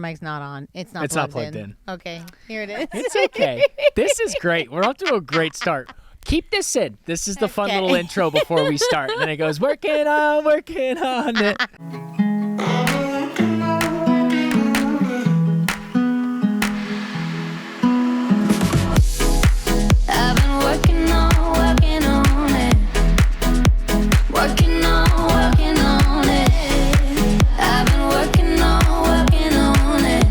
mic's not on. It's not plugged in. Okay, here it is. It's okay. This is great. We're off to a great start. Keep this in. This is the fun little intro before we start. And then it goes, working on it. I've been working on it. Working on it. I've been working on it.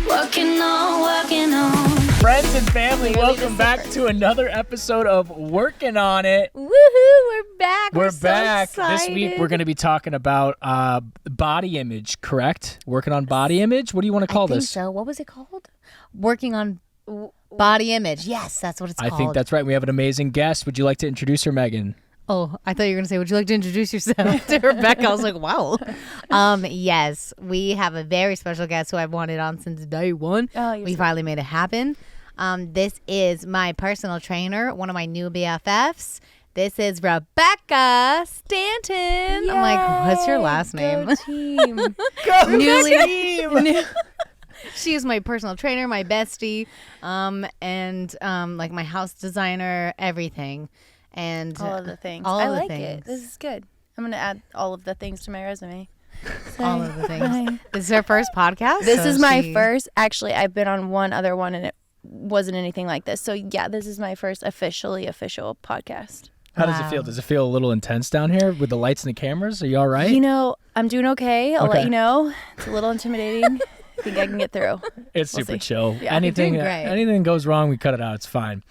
Working on. Friends and family, welcome back to another episode of Workin' On It. Woohoo! We're back. We're so back. excited. This week we're going to be talking about body image, correct? Working on body image? What do you want to call this? So. What was it called? Working on body image. Yes, that's what it's called. I think that's right. We have an amazing guest. Would you like to introduce her, Meghan? Oh, I thought you were going to say, would you like to introduce yourself to Rebecca? I was like, wow. Yes, we have a very special guest who I've wanted on since day one. We finally made it happen. This is my personal trainer, one of my new BFFs. This is Rebecca Stanton. Yay, I'm like, what's your last name? Go team. Team! She is my personal trainer, my bestie, and like my house designer, everything. And All of the things. all I of the like things. it. This is good. I'm going to add all of the things to my resume. all of the things. This is her first podcast? This so is my she- first. Actually, I've been on one other one and it wasn't anything like this. So yeah, this is my first official podcast. How does it feel? Does it feel a little intense down here with the lights and the cameras? Are you all right? You know, I'm doing okay. I'll Okay. let you know. It's a little intimidating. I think I can get through. It's We'll super see. chill. Yeah. Anything You're doing great. anything goes wrong, we cut it out. It's fine.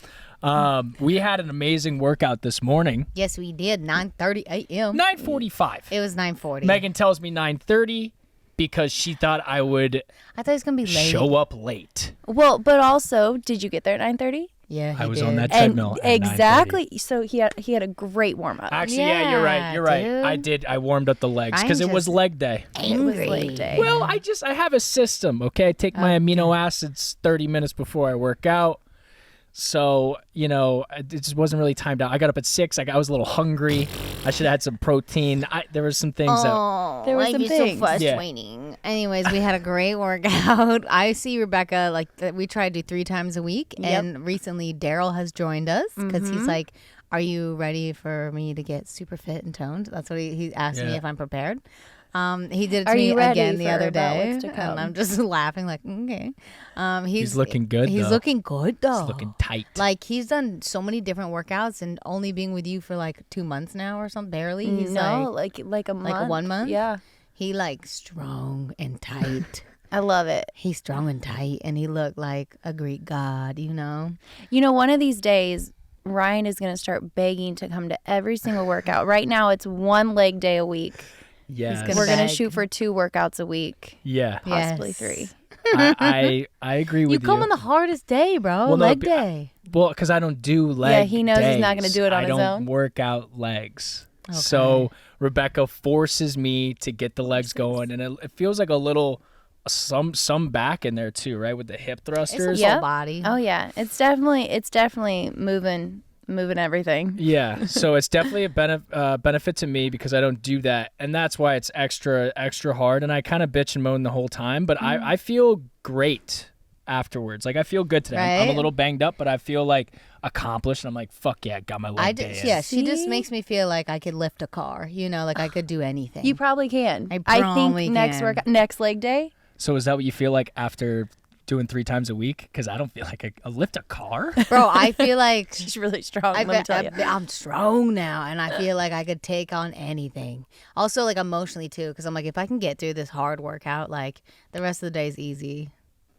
We had an amazing workout this morning. Yes, we did. 9:30 a.m. 9:45. It was 9:40. Megan tells me 9:30 because she thought I would I thought it was going to be late. show up late. Well, but also, did you get there at 9:30? Yeah, I was did. on that And treadmill. at 9:30. exactly. So he had a great warm up. Actually, yeah, you're right. Yeah, You're right. dude. I did. I warmed up the legs I'm because it was just leg day. It was Angry. leg day. Well, I have a system. Okay, I take my amino acids 30 minutes before I work out. So, it just wasn't really timed out. I got up at 6. I was a little hungry. I should have had some protein. There was some things that... Oh, There were life some is things. so frustrating. Anyways, we had a great workout. I see Rebecca, we try to do 3 times a week. Yep. And recently, Daryl has joined us because he's like, are you ready for me to get super fit and toned? That's what he asked me Yeah. if I'm prepared. He did it to Are me you ready again the for other about day. what's to come? And I'm just laughing like, okay. He's looking good, He's though. looking good, though. It's looking tight. Like, he's done so many different workouts and only being with you for 2 months now or something, barely. He's like a month. like 1 month? Yeah. He strong and tight. I love it. He's strong and tight, and he looked like a Greek god, You know, one of these days, Ryan is going to start begging to come to every single workout. Right now, it's 1 leg day a week. Yes. gonna We're going to beg. shoot for 2 workouts a week, Yeah. possibly Yes. 3. I agree with You you. come on the hardest day, bro. Well, no, Leg but- day. Well, because I don't do leg he knows he's not gonna days. do it on I his don't own. work out legs. So Rebecca forces me to get the legs going, and it feels like a little some back in there too, right, with the hip It's a thrusters. full Yep. body. Oh, yeah. It's definitely moving everything. Yeah, so it's definitely a benefit to me because I don't do that, and that's why it's extra hard. And I kind of bitch and moan the whole time, but I feel great afterwards. Like, I feel good today. I'm a Right? little banged up, but I feel accomplished, and I'm like, fuck yeah, I got my leg day in. Yeah, she just See? makes me feel like I could lift a car. Like I could do anything. You probably can. I think probably can. next leg day. So is that what you feel like after doing 3 times a week? Because I don't feel like I lift a car. Bro, I feel like She's really strong. Let me tell you. I'm strong now, and I feel like I could take on anything. Also, emotionally too, because I'm like, if I can get through this hard workout, the rest of the day is easy.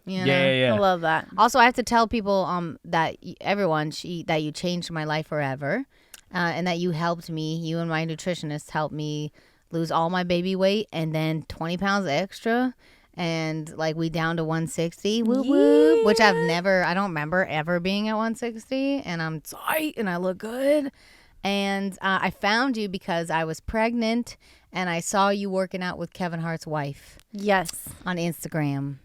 Yeah. I love that. Also, I have to tell people that everyone that you changed my life forever, and that you helped me. You and my nutritionist helped me lose all my baby weight and then 20 pounds extra. And we down to 160, whoop whoop, which I don't remember ever being at 160, and I'm tight and I look good. And I found you because I was pregnant and I saw you working out with Kevin Hart's wife Yes. on Instagram.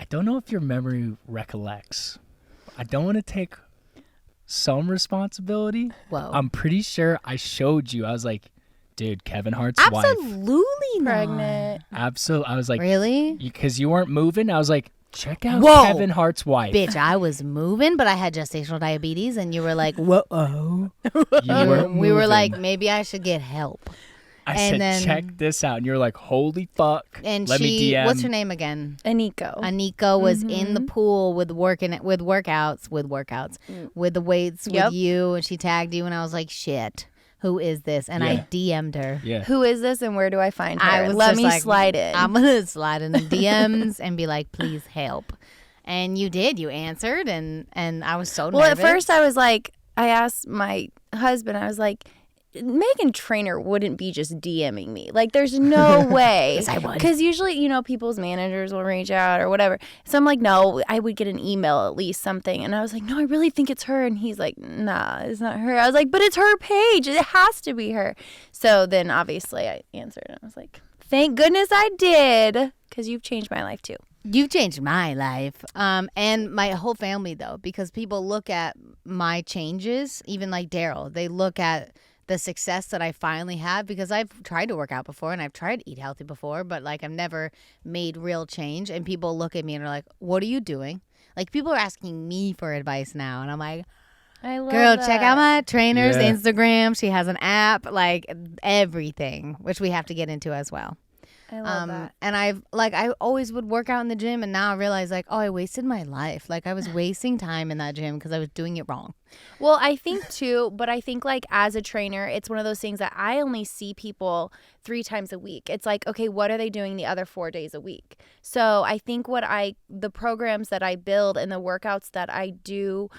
I don't know if your memory recollects. I don't want to take some responsibility. Whoa. I'm pretty sure I showed you. I was like, Dude, Kevin Hart's wife. Absolutely not. Pregnant. Absolutely. I was like, Really? Because you weren't moving. I was like, check out Whoa. Kevin Hart's wife. Bitch, I was moving, but I had gestational diabetes, and you were like, whoa. You weren't We were moving. like, maybe I should get help. I and said, then- check this out. And you're like, holy fuck. And Let me DM. what's her name again? Aniko. Anika was in the pool with workouts, with the weights Yep. with you, and she tagged you, and I was like, shit, who is this? And I Yeah. DM'd her. Yeah. Who is this and where do I find her? I was Let just me like, slide in. I'm gonna slide in the DMs and be like, please help. And you did. You answered, and I was so Well, nervous. at first I was like, I asked my husband, I was like, Meghan Trainor wouldn't be just DMing me. Like, there's no way. Yes, I would. Because usually, people's managers will reach out or whatever. So I'm like, no, I would get an email at least, something. And I was like, no, I really think it's her. And he's like, nah, it's not her. I was like, but it's her page. It has to be her. So then obviously I answered and I was like, thank goodness I did. Because you've changed my life too. You've changed my life, and my whole family, though, because people look at my changes, even like Daryl. They look at the success that I finally have because I've tried to work out before and I've tried to eat healthy before, but like I've never made real change. And people look at me and are like, what are you doing? Like, people are asking me for advice now, and I'm like, I love girl, that. check out my trainer's Yeah. Instagram. She has an app, like everything, which we have to get into as well. I love that. And I always would work out in the gym, and now I realize like, oh, I wasted my life. Like, I was wasting time in that gym because I was doing it wrong. Well, I think too, but I think like as a trainer, it's one of those things that I only see people 3 times a week. It's like, okay, what are they doing the other 4 days a week? So I think the programs that I build and the workouts that I do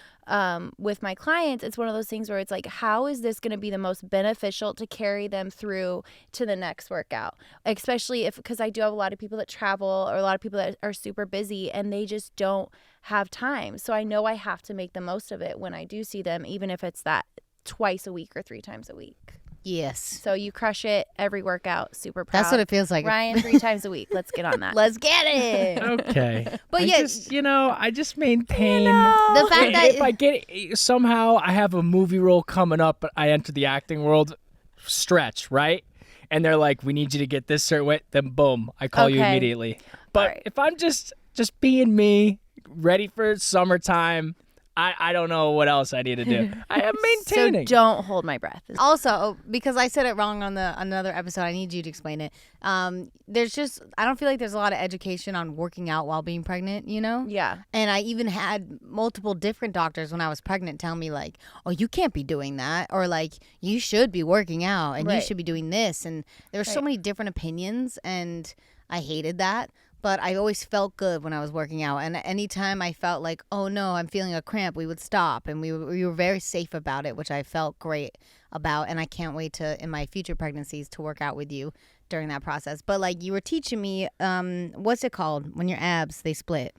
with my clients, it's one of those things where it's like, how is this going to be the most beneficial to carry them through to the next workout? Especially because I do have a lot of people that travel or a lot of people that are super busy and they just don't have time. So I know I have to make the most of it when I do see them, even if it's that twice a week or 3 times a week. Yes. So you crush it every workout. Super proud. That's what it feels like. Ryan, 3 times a week. Let's get on that. Let's get it. Okay. But I yeah, just, I just maintain the fact that if I get somehow I have a movie role coming up, but I enter the acting world, stretch, right? And they're like, we need you to get this certain way, then boom, I call you Okay. immediately. But right. if I'm just being me, ready for summertime, I don't know what else I need to do. I am maintaining. So don't hold my breath. also, because I said it wrong on another episode, I need you to explain it. There's just, I don't feel like there's a lot of education on working out while being pregnant, Yeah. And I even had multiple different doctors when I was pregnant tell me like, oh, you can't be doing that, or like, you should be working out and you Right. should be doing this. And there were so Right. many different opinions, and I hated that. But I always felt good when I was working out. And anytime I felt like, oh no, I'm feeling a cramp, we would stop. And we were very safe about it, which I felt great about. And I can't wait to, in my future pregnancies, to work out with you during that process. But like, you were teaching me, what's it called when your abs, they split?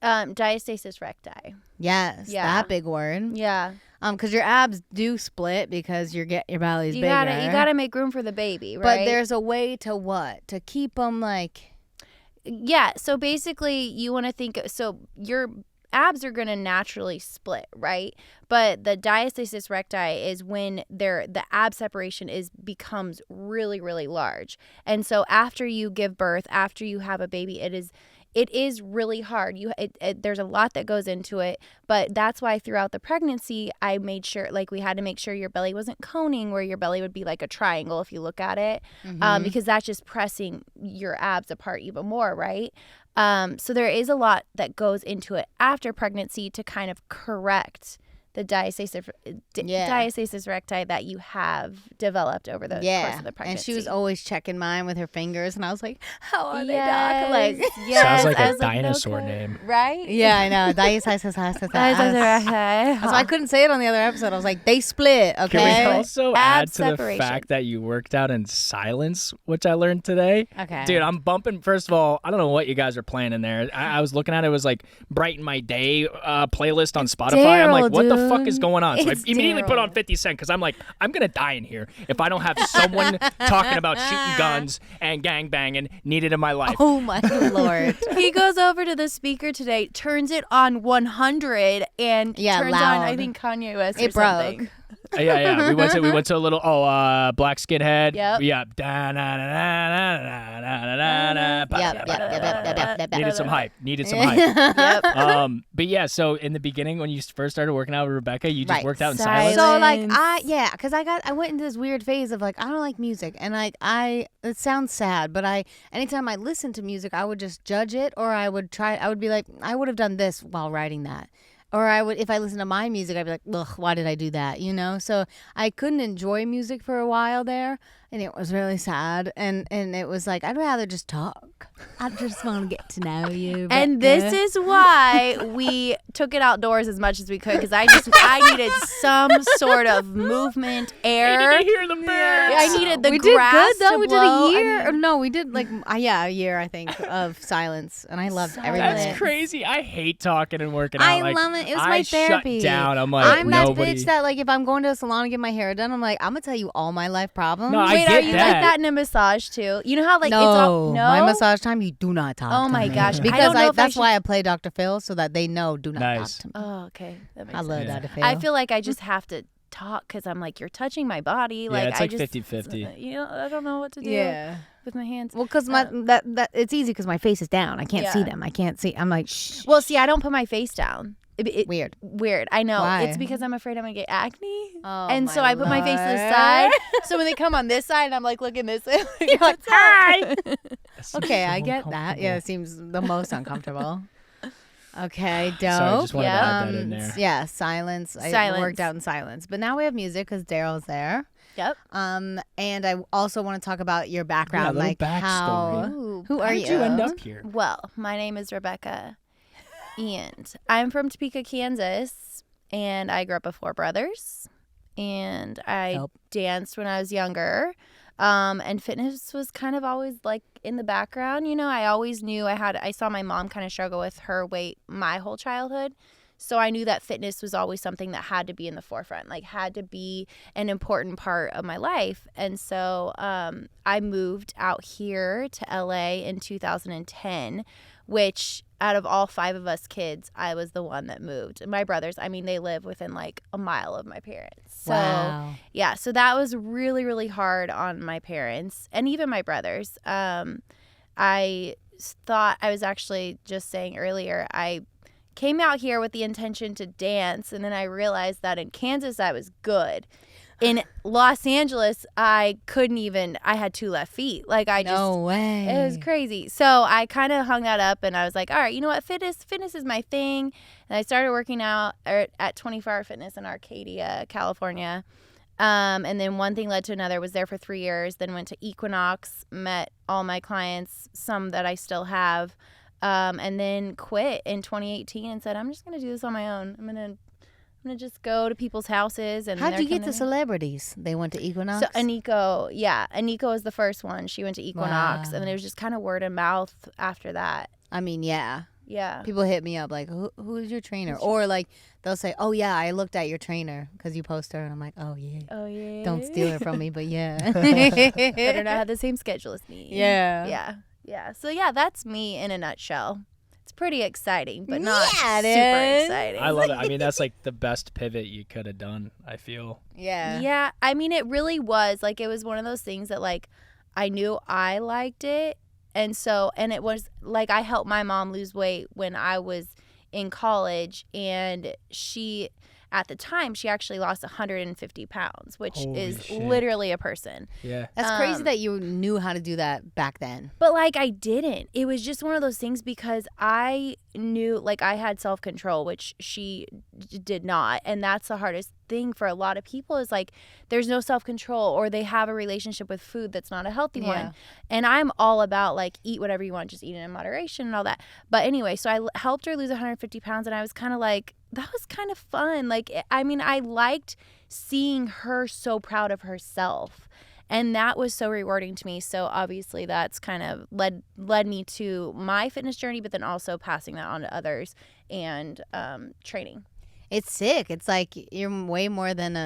Diastasis recti. Yes, Yeah. that big word. Yeah. Because your abs do split because your belly's You bigger. gotta make room for the baby, right? But there's a way to what? To keep them like... Yeah, so basically you want to think, so your abs are going to naturally split, right? But the diastasis recti is when the ab separation becomes really, really large. And so after you give birth, after you have a baby, it is really hard. There's a lot that goes into it, but that's why throughout the pregnancy, I made sure, like, we had to make sure your belly wasn't coning, where your belly would be like a triangle if you look at it, because that's just pressing your abs apart even more, right? So there is a lot that goes into it after pregnancy to kind of correct the diastasis recti that you have developed over the course of the pregnancy. And she was always checking mine with her fingers, and I was like, how are they, Yes, doc? Like, yes, Sounds like I a was like, no dinosaur good. name. Right? yeah, I know. Diastasis recti. So I couldn't say it on the other episode. I was like, they split, okay? Can we also Ab add to separation. the fact that you worked out in silence, which I learned today? Okay. Dude, I'm bumping. First of all, I don't know what you guys are playing in there. I was looking at it. It was like Brighten My Day playlist on Spotify. I'm like, Daryl, what the fuck dude. is going on? So I It's immediately put Daryl. on 50 Cent because I'm like, I'm going to die in here if I don't have someone talking about shooting guns and gang banging needed in my life. Oh, my Lord. He goes over to the speaker today, turns it on 100, and Yeah, turns on, loud. I think, Kanye West or It broke. something. Yeah. We went to a little black skinhead. Yep. Yeah. Needed some hype. Yep. But yeah, so in the beginning when you first started working out with Rebecca, you just Right. worked out in Silence. silence. So like because I went into this weird phase of like I don't like music, and like it sounds sad, but anytime I listen to music, I would just judge it, or I would be like I would have done this while writing that. Or if I listen to my music, I'd be like, ugh, why did I do that? You know? So I couldn't enjoy music for a while there, and it was really sad. And it was like, I'd rather just talk. I just want to get to know you. And Rebecca. this is why we took it outdoors as much as we could, because I needed some sort of movement, air. I needed to hear the birds. I needed the we did grass good though. to We blow. did a year. I mean, No, we did like a year I think of silence, and I loved every Silence. minute. That's crazy. I hate talking and working out. I Like, love it. It was I my therapy. shut down. I'm like, I'm that nobody. bitch that like if I'm going to a salon to get my hair done, I'm like I'm gonna tell you all my life problems. No, I Wait, get are you like that. that in a massage too? You know how like no, it's all no. my massage time you do not talk. Oh to my me. gosh, I because don't know if I that's should- why I play Dr. Phil so that they know do not Nice. talk to me. Oh, okay. That makes I love Yeah. Dr. Phil. I feel like I just have to talk because I'm like, you're touching my body. Yeah, Like it's I like just 50-50. You know, I don't know what to do yeah. with my hands. Well, because that it's easy because my face is down. I can't see Yeah. them. I can't see. I'm like shh. Well, see, I don't put my face down. Weird. Weird. I know. Why? It's because I'm afraid I'm gonna get acne. Oh, And my so I put my face to the Lord. side. So when they come on this side, and I'm like looking this way. You're like, hi. Okay, I get that. Yeah, it seems the most uncomfortable. Okay, dope. Sorry, I just wanted to Yeah. add that in there. Yeah, silence. I Silence. worked out in silence, but now we have music because Daryl's there. Yep. And I also want to talk about your background, little like backstory. how. Ooh, Who How are did you end up here? Well, my name is Rebecca, and I'm from Topeka, Kansas, and I grew up with 4 brothers, and I Dope. danced when I was younger, and fitness was kind of always like in the background. You know, I always knew I saw my mom kind of struggle with her weight my whole childhood. So I knew that fitness was always something that had to be in the forefront, like had to be an important part of my life. And so I moved out here to LA in 2010, which out of all 5 of us kids, I was the one that moved. My brothers, I mean, they live within like a mile of my parents. So Wow. yeah, so that was really, really hard on my parents and even my brothers. I thought, I was actually just saying earlier, I came out here with the intention to dance, and then I realized that in Kansas I was good. In Los Angeles, I had 2 left feet. Like I just, No way. it was crazy. So I kind of hung that up, and I was like, all right, you know what, fitness is my thing. And I started working out at 24 Hour Fitness in Arcadia, California. And then one thing led to another. Was there for 3 years, then went to Equinox, met all my clients, some that I still have. And then quit in 2018 and said, I'm just going to do this on my own. I'm going to just go to people's houses. And How'd they're you get coming the to me. celebrities? They went to Equinox? So Aniko was the first one. She went to Equinox. Wow. And then it was just kind of word of mouth after that. I mean, yeah. Yeah. People hit me up like, who's your trainer? Or like they'll say, oh, yeah, I looked at your trainer because you post her. And I'm like, oh, yeah. Oh, yeah. Don't steal her from me, but yeah. Better not have the same schedule as me. Yeah. Yeah. Yeah. So, yeah, that's me in a nutshell. It's pretty exciting, but not Yeah, it super is. exciting. I love it. I mean, that's like the best pivot you could have done, I feel. Yeah. Yeah, I mean, it really was. Like, it was one of those things that, like, I knew I liked it. And it was, like, I helped my mom lose weight when I was in college. And she, at the time, she actually lost 150 pounds, which Holy is shit. literally a person. Yeah. That's crazy that you knew how to do that back then. But, like, I didn't. It was just one of those things because I knew, like, I had self-control, which she did not. And that's the hardest thing for a lot of people is, like, there's no self-control or they have a relationship with food that's not a healthy one. And I'm all about, like, eat whatever you want, just eat it in moderation and all that. But anyway, so I helped her lose 150 pounds, and I was kind of like, that was kind of fun. Like, I mean, I liked seeing her so proud of herself. And that was so rewarding to me. So obviously that's kind of led me to my fitness journey, but then also passing that on to others and training. It's sick. It's like you're way more than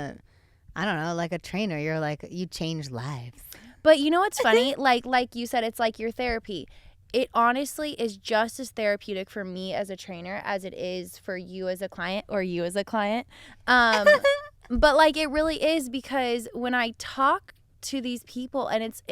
I don't know, like a trainer. You're like, you change lives. But you know what's funny? like you said, it's like your therapy. It honestly is just as therapeutic for me as a trainer as it is for you as a client or you as a client. But like it really is, because when I talk to these people, and it's,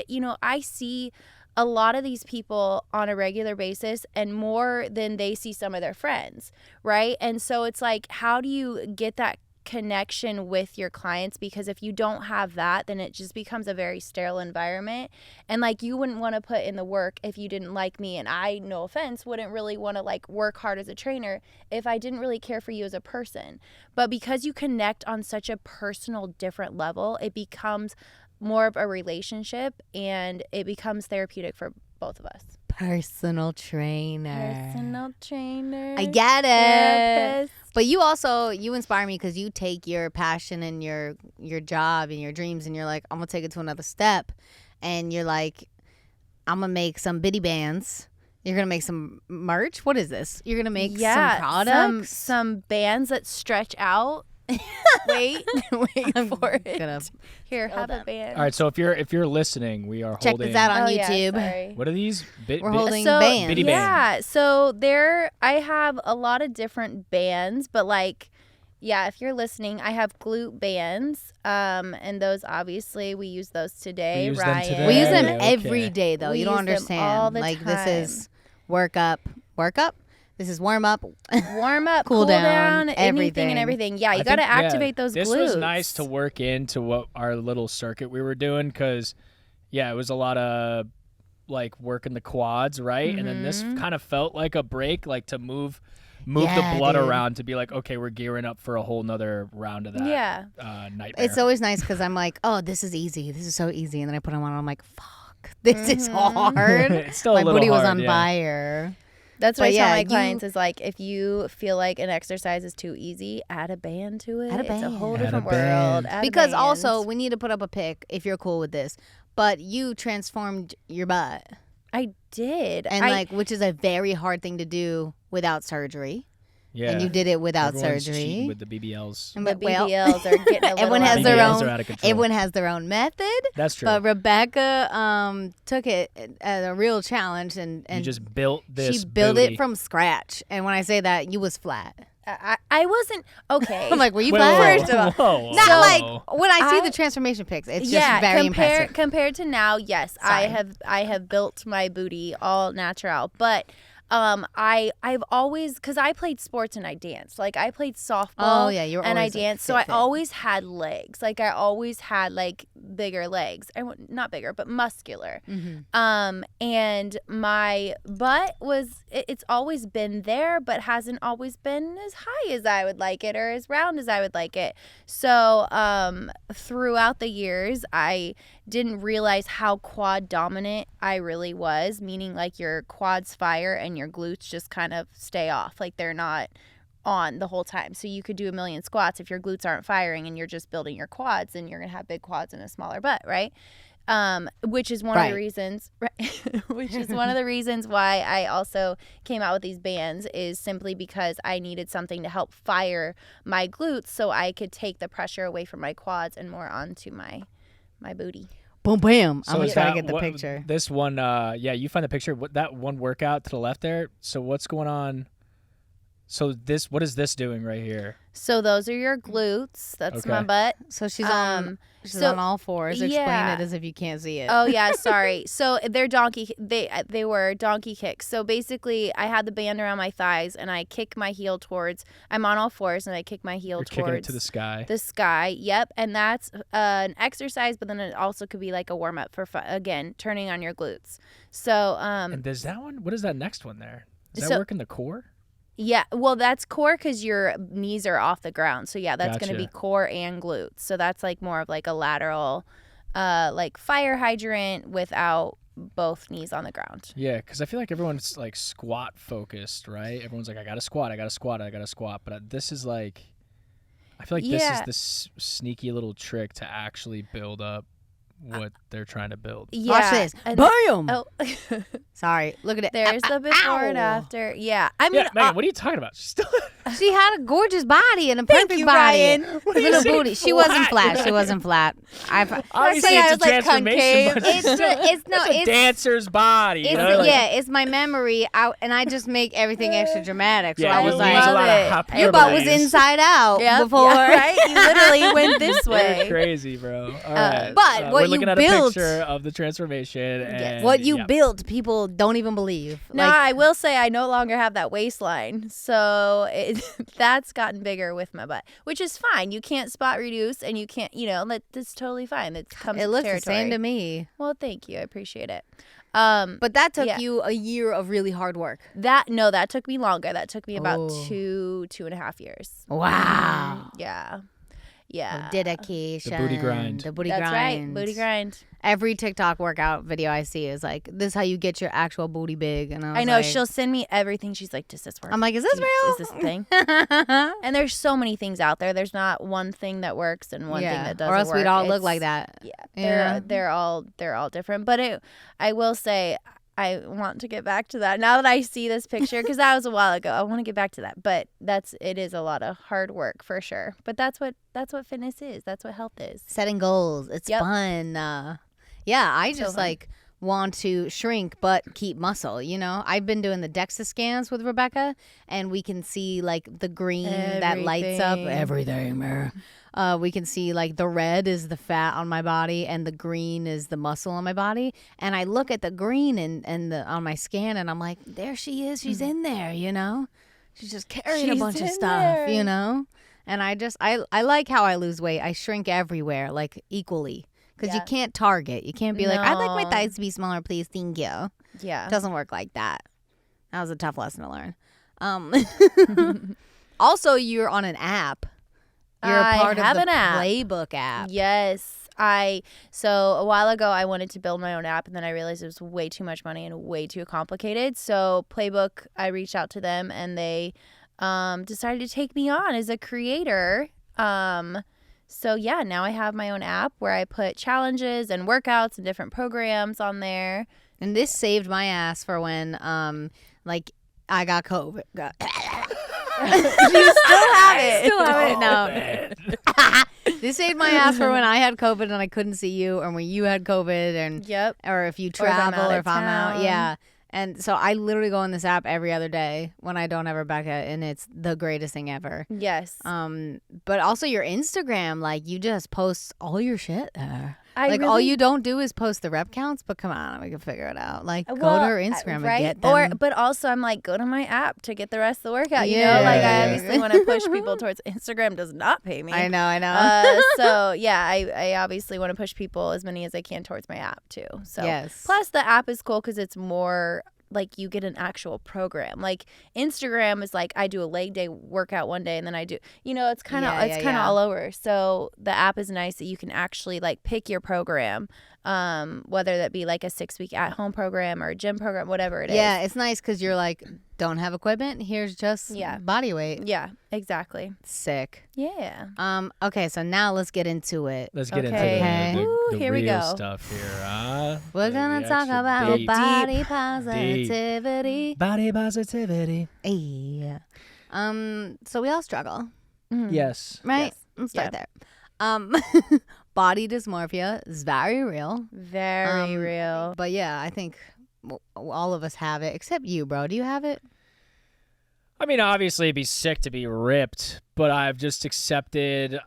I see a lot of these people on a regular basis, and more than they see some of their friends, right? And so it's like, how do you get that connection with your clients? Because if you don't have that, then it just becomes a very sterile environment, and like you wouldn't want to put in the work if you didn't like me, and I, no offense, wouldn't really want to like work hard as a trainer if I didn't really care for you as a person. But because you connect on such a personal, different level, it becomes more of a relationship, and it becomes therapeutic for both of us. Personal trainer. Personal trainer. I get it. Therapist. But you inspire me, because you take your passion and your job and your dreams, and you're like, I'm gonna take it to another step. And you're like, I'm gonna make some bitty bands. You're gonna make some merch. What is this? You're gonna make some products. Some bands that stretch out. Wait for it. Here, have a band. All right, so if you're listening, we are check holding. this out on Yeah, YouTube. sorry. What are these? We're holding So, bands. Bitty yeah, so I have a lot of different bands, but like, yeah, if you're listening, I have glute bands, and those, obviously we use those today. We use them Ryan. today. We use them Okay. every day, though. We You don't use them understand. all the like time. this is work up. This is warm up. Warm up, Cool cool down, anything everything. and everything. Yeah, you I got to think, yeah, activate those This glutes. was nice to work into what our little circuit we were doing, because, yeah, it was a lot of like working the quads, right? And then this kind of felt like a break, like to move Yeah, the blood dude. around, to be like, okay, we're gearing up for a whole nother round of that Yeah. nightmare. It's always nice, because I'm like, oh, this is easy. This is so easy. And then I put them on, and I'm like, fuck, this is hard. It's still My a little booty was hard, on yeah. fire. That's what But I tell yeah, my clients is like, if you feel like an exercise is too easy, add a band to it. Add a It's a band. whole Add a different band. world. Add a Because band. also, we need to put up a pic if you're cool with this. But you transformed your butt, I did. and which is a very hard thing to do without surgery. Yeah. And you did it without Everyone's surgery. cheating with the BBLs. the BBLs are getting a little everyone has out their of BBLs own. are out of control. Everyone has their own method. That's true. But Rebecca took it as a real challenge, and you just built this. she built booty. it from scratch. And when I say that, you was flat. I wasn't okay. I'm like, were you Wait, flat? First of all, whoa, Not whoa. like when I see I- the transformation pics, it's yeah, just very impressive. compared to now, yes, Sorry. I have built my booty all natural, but I've always, because I played sports and I danced. Like I played softball. Oh, yeah, you were and I always, like, danced, so fit. I always had legs. Like I always had like bigger legs. Not bigger, but muscular. Mm-hmm. And my butt it's always been there, but hasn't always been as high as I would like it, or as round as I would like it. So throughout the years, I didn't realize how quad dominant I really was, meaning like your quads fire and your glutes just kind of stay off, like they're not on the whole time. So you could do a million squats if your glutes aren't firing and you're just building your quads, and you're gonna have big quads and a smaller butt, right? Which is one of the reasons, which is one of the reasons why I also came out with these bands, is simply because I needed something to help fire my glutes so I could take the pressure away from my quads and more onto my booty. Boom, bam. So I'm is trying that to get the what- picture. This one, yeah, you find the picture. What that one workout to the left there? So what's going on? So what is this doing right here? So those are your glutes. That's my Okay. butt. So she's on all fours. Explain yeah. it as if you can't see it. Oh yeah, sorry. So they're they were donkey kicks. So basically, I had the band around my thighs, and I kick my heel towards. I'm on all fours, and I kick my heel You're towards kicking it to the sky. the sky. Yep, and that's an exercise, but then it also could be like a warm up for again turning on your glutes. So And does that one? What is that next one there? Is that So- working the core? yeah, well that's core because your knees are off the ground. So yeah, that's gonna be Gotcha. core and glutes. So that's like more of like a lateral, like fire hydrant without both knees on the ground. Yeah, because I feel like everyone's like squat focused, right? Everyone's like, I got to squat, I got to squat, I got to squat. But this is like, I feel like this is this sneaky little trick to actually build up what they're trying to build. Yeah. Watch this. and- Boom. Oh, Sorry. Look at it. there's the before and Ow. after. Yeah, I mean, Yeah, Megan, what are you talking about? She's still She had a gorgeous body and a perfect you, body. Ryan. Little booty. She wasn't flat. She wasn't flat. Obviously, I it's a was like transformation, but It's it's no, it's a it's dancer's body. You it's know? Like, yeah, it's my memory out, and I just make everything extra dramatic. So yeah, I you was use like, a lot it. of hyperbole. your butt was inside out Yep, before. yeah, right? You literally went this You're way. crazy, bro. All right. but what we're you looking at built- a picture of the transformation. And, What you yeah. built, people don't even believe. No, I will say I no longer have that waistline, so that's gotten bigger with my butt, which is fine. You can't spot reduce, and you can't, that's totally fine. It comes it with looks territory. the same to me. Well, thank you. I appreciate it. But that took Yeah. you a year of really hard work. That took me longer. That took me about Oh. 2.5 years. Wow. Yeah. Dedication. The booty grind. The booty That's grind. right. Booty grind. Every TikTok workout video I see is like, this is how you get your actual booty big. And I I know. like, She'll send me everything. She's like, does this work? I'm like, is this real? Is this a thing? And there's so many things out there. There's not one thing that works and one thing that doesn't or else work. we'd all look It's- like that. Yeah, Yeah. they're all different. But I will say, I want to get back to that now that I see this picture, because that was a while ago. I want to get back to that, but it is a lot of hard work for sure. But that's what fitness is. That's what health is. Setting goals. It's Yep. fun. Yeah, I just fun. like want to shrink but keep muscle, I've been doing the DEXA scans with Rebecca, and we can see like the green that lights up everything. We can see like the red is the fat on my body and the green is the muscle on my body, and I look at the green and on my scan, and I'm like, there she is, she's in there, she's just carrying a She's bunch of in stuff, there. and I like how I lose weight. I shrink everywhere like equally. Because you Yeah. can't target. You can't be like, I'd like my No. thighs to be smaller, please. Thank you. Yeah. It doesn't work like that. That was a tough lesson to learn. Also, you're on an app. You're a I part have of the an app. Playbook app. Yes. So a while ago I wanted to build my own app, and then I realized it was way too much money and way too complicated. So Playbook, I reached out to them, and they decided to take me on as a creator. So yeah, now I have my own app where I put challenges and workouts and different programs on there. And this saved my ass for when, I got COVID. You still have it. Still have it. No. This saved my ass for when I had COVID and I couldn't see you, or when you had COVID, and Yep. or if you Or if I'm travel, out or of if I'm out. town. Yeah. And so I literally go on this app every other day when I don't have Rebecca, and it's the greatest thing ever. Yes. But also your Instagram, like you just post all your shit there. I Like all really- you don't do is post the rep counts, but come on, we can figure it out. Like go Well, to her Instagram right? and get them. But also I'm like, go to my app to get the rest of the workout. Yeah. Like Yeah. I obviously want to push people towards Instagram. Does not pay me. I know. So yeah, I obviously want to push people as many as I can towards my app too. So Yes. plus the app is cool because it's more like you get an actual program. Like Instagram is like I do a leg day workout one day and then I do, it's kind of Yeah. all over. So the app is nice that you can actually like pick your program, whether that be like a 6-week at home program or a gym program, whatever it is. Yeah, it's nice because you're like, don't have equipment. Here's just body weight. Yeah, exactly. Sick. Yeah. Okay, so now let's get into it. Let's get Okay. into Ooh, the here we real go. stuff here. We're gonna talk about deep. body positivity. Body positivity. Hey. So we all struggle, Yes. right? Yes. Let's start there. Body dysmorphia is very real. Very real. But yeah, I think all of us have it, except you, bro. Do you have it? I mean, obviously, it'd be sick to be ripped, but I've just accepted.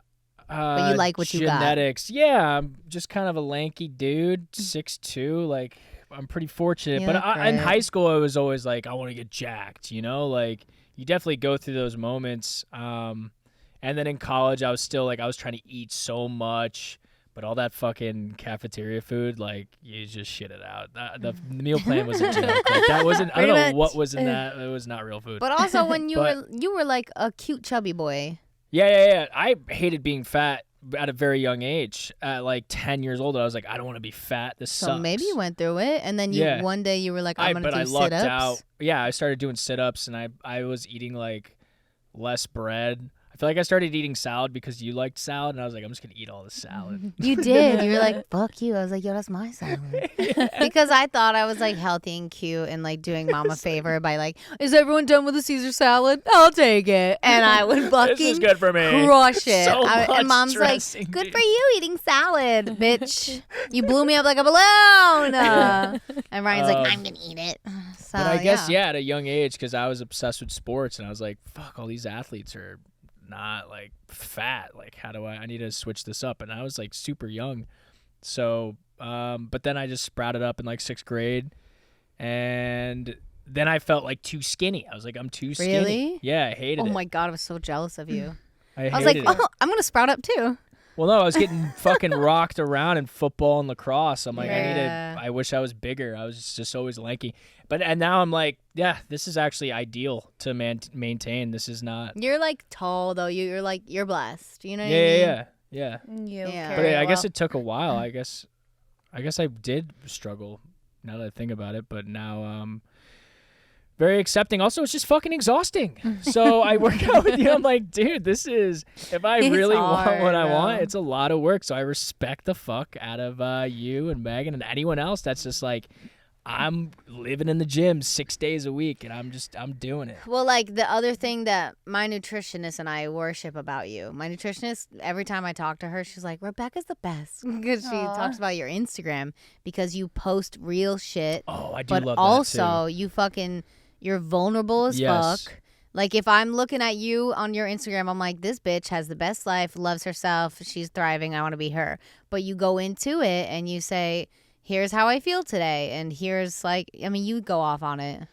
But you like what you got. genetics. Yeah, I'm just kind of a lanky dude, 6'2". Like I'm pretty fortunate. You But look in great. high school, I was always like, I want to get jacked. Like you definitely go through those moments. And then in college, I was still like, I was trying to eat so much. But all that fucking cafeteria food, like, you just shit it out. The meal plan was a joke. Like, that wasn't, I don't Pretty know much. what was in that. It was not real food. But also when you But- you were like a cute chubby boy. Yeah. I hated being fat at a very young age. At like 10 years old, I was like, I don't want to be fat. This So sucks. maybe you went through it, and then Yeah. one day you were like, I'm But gonna I do lucked sit-ups. out. Yeah, I started doing sit-ups, and I was eating like less bread. I feel like I started eating salad because you liked salad, and I was like, I'm just gonna eat all the salad. You did. You were like, fuck you. I was like, yo, that's my salad. Because I thought I was like healthy and cute and like doing mom a favor by like, is everyone done with the Caesar salad? I'll take it. And I would fucking This is good for me. crush it. So much And mom's dressing, like, good dude. for you eating salad, bitch. You blew me up like a balloon. And Ryan's like, I'm going to eat it. So, But I guess, yeah, at a young age, because I was obsessed with sports, and I was like, fuck, all these athletes are not like fat. Like, how do I need to switch this up? And I was like super young. So, but then I just sprouted up in like 6th grade, and then I felt like too skinny. I was like, I'm too skinny. Really? Yeah, I hated it. Oh my God, I was so jealous of you. I I was like, hated it. oh, I'm going to sprout up too. Well, no, I was getting fucking rocked around in football and lacrosse. I'm like, Yeah. I wish I was bigger. I was just always lanky. And now I'm like, yeah, this is actually ideal to maintain. This is not. You're like tall though. You're like, you're blessed. You know what I Yeah, mean? yeah. You Yeah. But carry I guess well. it took a while. I guess I did struggle now that I think about it. But now, very accepting. Also, it's just fucking exhausting. So I work out with you. I'm like, dude, this is, if I It's really want hard, what I want, bro. it's a lot of work. So I respect the fuck out of you and Megan and anyone else that's just like, I'm living in the gym 6 days a week and I'm doing it. Well, like the other thing that my nutritionist and I worship about you. My nutritionist, every time I talk to her, she's like, Rebecca's the best. Because she Aw. talks about your Instagram because you post real shit. Oh, I do But love also you fucking, you're vulnerable as Yes. fuck. Like if I'm looking at you on your Instagram, I'm like, this bitch has the best life, loves herself, she's thriving, I want to be her. But you go into it and you say, here's how I feel today. And here's like, I mean, you go off on it.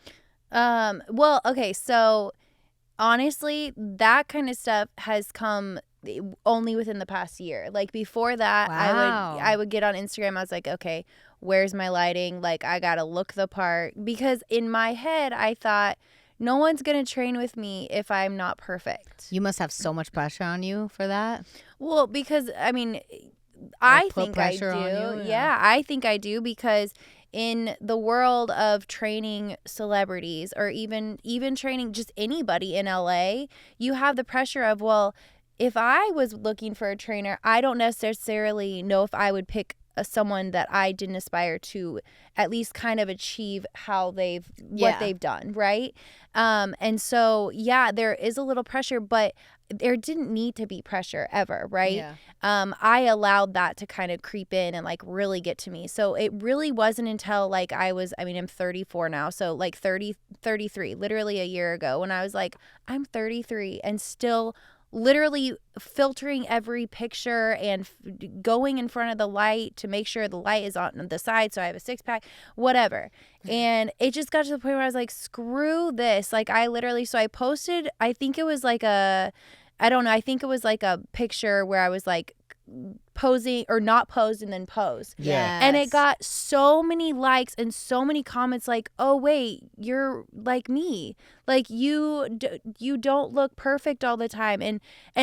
Well, okay, so honestly, that kind of stuff has come only within the past year. Like before that, Wow. I would get on Instagram. I was like, okay, where's my lighting? Like I gotta look the part, because in my head I thought no one's gonna train with me if I'm not perfect. You must have so much pressure on you for that. Well, because I mean, I put think I do. pressure on you? Yeah, I think I do, because in the world of training celebrities or even training just anybody in LA, you have the pressure of, well, if I was looking for a trainer, I don't necessarily know if I would pick someone that I didn't aspire to at least kind of achieve how what Yeah. they've done, right? And so, yeah, there is a little pressure, but there didn't need to be pressure ever, right? Yeah. I allowed that to kind of creep in and like really get to me. So it really wasn't until like I'm 34 now. So like 33, literally a year ago, when I was like, I'm 33 and still literally filtering every picture and going in front of the light to make sure the light is on the side so I have a 6-pack, whatever. And it just got to the point where I was like, screw this. Like I posted, I think it was like a picture where I was like posing or not posed and then pose. Yeah. And it got so many likes and so many comments like, oh, wait, you're like me. Like you don't look perfect all the time. And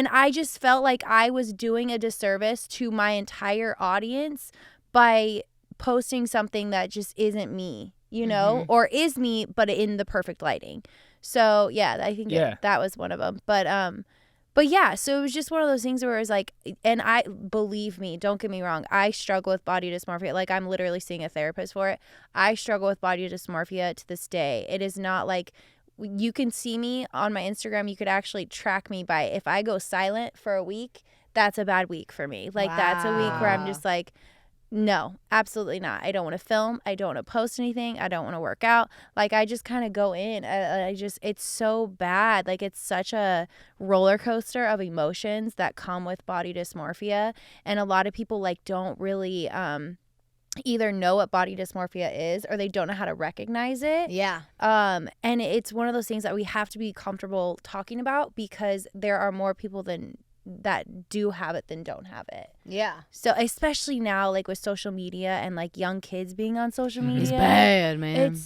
I just felt like I was doing a disservice to my entire audience by posting something that just isn't me, you know, or is me, but in the perfect lighting. So, yeah, I think that was one of them. But yeah, so it was just one of those things where it was like, and I, believe me, don't get me wrong, I struggle with body dysmorphia. Like I'm literally seeing a therapist for it. I struggle with body dysmorphia to this day. It is not like, you can see me on my Instagram. You could actually track me by, if I go silent for a week, that's a bad week for me. Like that's a week where I'm just like, no, absolutely not. I don't want to film. I don't want to post anything. I don't want to work out. Like I just kind of go in. It's so bad. Like it's such a roller coaster of emotions that come with body dysmorphia. And a lot of people like don't really either know what body dysmorphia is or they don't know how to recognize it. Yeah. And it's one of those things that we have to be comfortable talking about, because there are more people that do have it than don't have it. Yeah. So especially now, like with social media and like young kids being on social media, It's bad, man. it's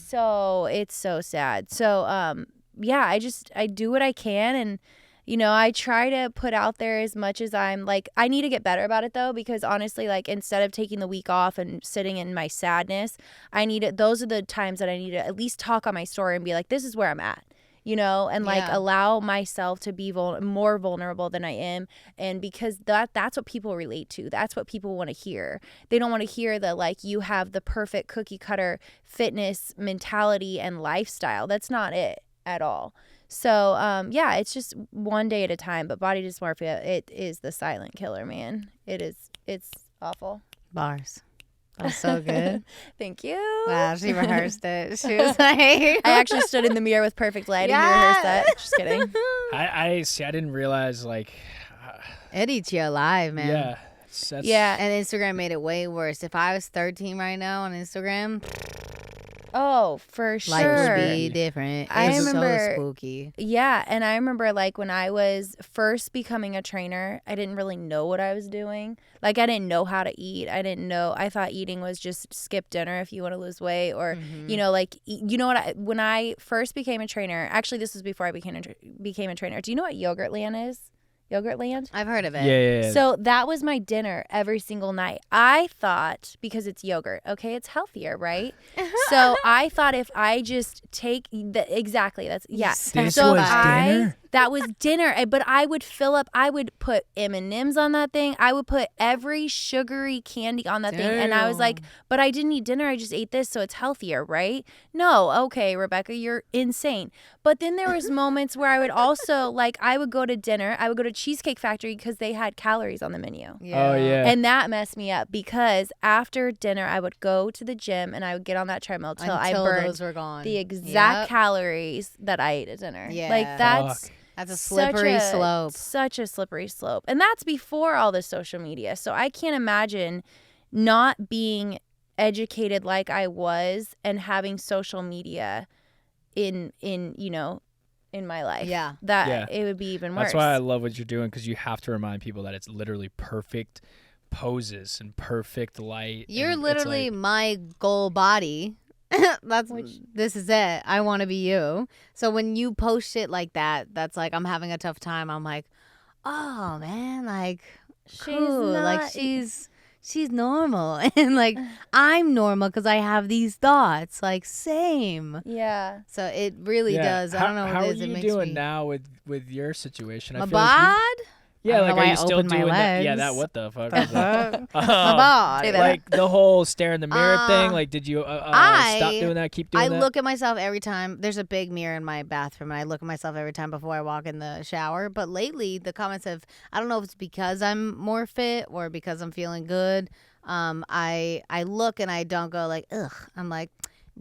so sad. So yeah, I do what I can, and you know, I try to put out there as much as I'm like, I need to get better about it though, because honestly, like instead of taking the week off and sitting in my sadness, those are the times that I need to at least talk on my story and be like, this is where I'm at. and like Yeah. allow myself to be more vulnerable than I am. And because that's what people relate to. That's what people want to hear. They don't want to hear that like you have the perfect cookie cutter fitness mentality and lifestyle. That's not it at all. So, it's just one day at a time. But body dysmorphia, it is the silent killer, man. It's awful. Bars. That's so good. Thank you. Wow, she rehearsed it. She was like, I actually stood in the mirror with perfect lighting to rehearse that. Just kidding. I see. I didn't realize like. It eats you alive, man. Yeah. Yeah. And Instagram made it way worse. If I was 13 right now on Instagram, Oh, for sure. life would be different. I It's remember- so spooky. Yeah, and I remember like when I was first becoming a trainer, I didn't really know what I was doing. Like I didn't know how to eat. I thought eating was just skip dinner if you want to lose weight, or when I first became a trainer. Actually, this was before I became a trainer. Do you know what Yogurtland is? Yogurtland? I've heard of it. Yeah. So that was my dinner every single night. I thought, because it's yogurt, okay, it's healthier, right? So I thought if I just take This So was dinner? that was dinner, but I would fill up. I would put M&Ms on that thing. I would put every sugary candy on that thing, and I was like, but I didn't eat dinner. I just ate this, so it's healthier, right? No, okay, Rebecca, you're insane. But then there was moments where I would also like I would go to dinner. I would go to Cheesecake Factory because they had calories on the menu. Oh yeah. And that messed me up because after dinner, I would go to the gym and I would get on that treadmill till I burned those were gone. the exact Yep. calories that I ate at dinner. Yeah. Like that's That's a slippery slope. Such a slippery slope. And that's before all the social media. So I can't imagine not being educated like I was and having social media in my life. Yeah. It would be even worse. That's why I love what you're doing, because you have to remind people that it's literally perfect poses and perfect light. You're and it's literally like, my goal body. This is it. I want to be you. So when you post shit like that, that's like I'm having a tough time. I'm like, oh man, like cool. Like she's normal, and like I'm normal because I have these thoughts. Like same. Yeah. So it really does. I don't know How what are it is. It you makes doing me. now with your situation? My I feel like you- bod. Yeah, I don't like know why are I you still opened my doing that? Yeah, legs. that what the fuck is that? My bod. Like the whole stare in the mirror thing. Like, did you stop doing that? Keep doing I that? look at myself every time. There's a big mirror in my bathroom, and I look at myself every time before I walk in the shower. But lately, the comments have, I don't know if it's because I'm more fit or because I'm feeling good. I look and I don't go like, ugh. I'm like,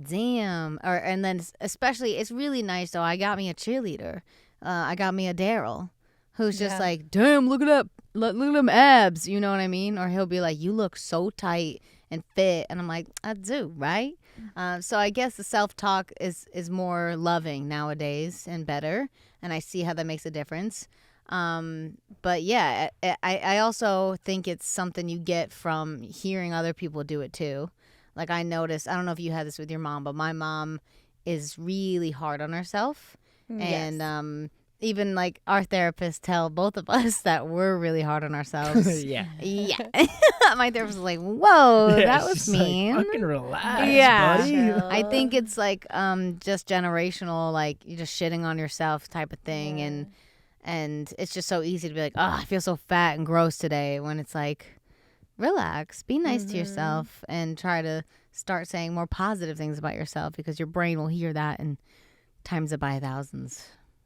damn. And then especially, it's really nice though. I got me a cheerleader. I got me a Daryl, who's just like, damn, look at that. Look at them abs. You know what I mean? Or he'll be like, you look so tight and fit. And I'm like, I do, right? So I guess the self-talk is more loving nowadays and better. And I see how that makes a difference. But yeah, I also think it's something you get from hearing other people do it too. Like I noticed, I don't know if you had this with your mom, but my mom is really hard on herself. Yes. And even like our therapists tell both of us that we're really hard on ourselves. Yeah. Yeah. My therapist was like, whoa, Yeah, that was she's like, mean. fucking relax, Yeah. buddy. Chill. I think it's like just generational, like you're just shitting on yourself type of thing. And it's just so easy to be like, oh, I feel so fat and gross today, when it's like, relax, be nice to yourself, and try to start saying more positive things about yourself, because your brain will hear that and times it by thousands.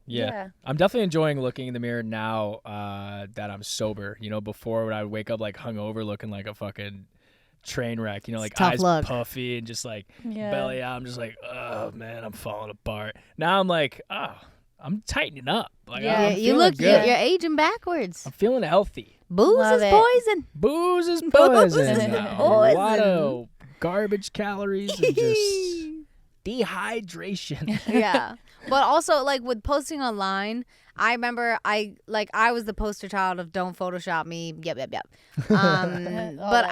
Yeah. I'm definitely enjoying looking in the mirror now that I'm sober. You know, before when I would wake up like hungover looking like a fucking train wreck, you know, like Tough eyes look. puffy and just like Yeah. belly out. I'm just like, oh man, I'm falling apart. Now I'm like, oh, I'm tightening up. Like, Yeah. I'm You feeling look, good. you're aging backwards. I'm feeling healthy. Booze Love is it. poison. Booze is Booze poison. is A poison. lot of garbage calories and just dehydration. Yeah. But also, like, with posting online, I remember I was the poster child of don't Photoshop me. Yep. But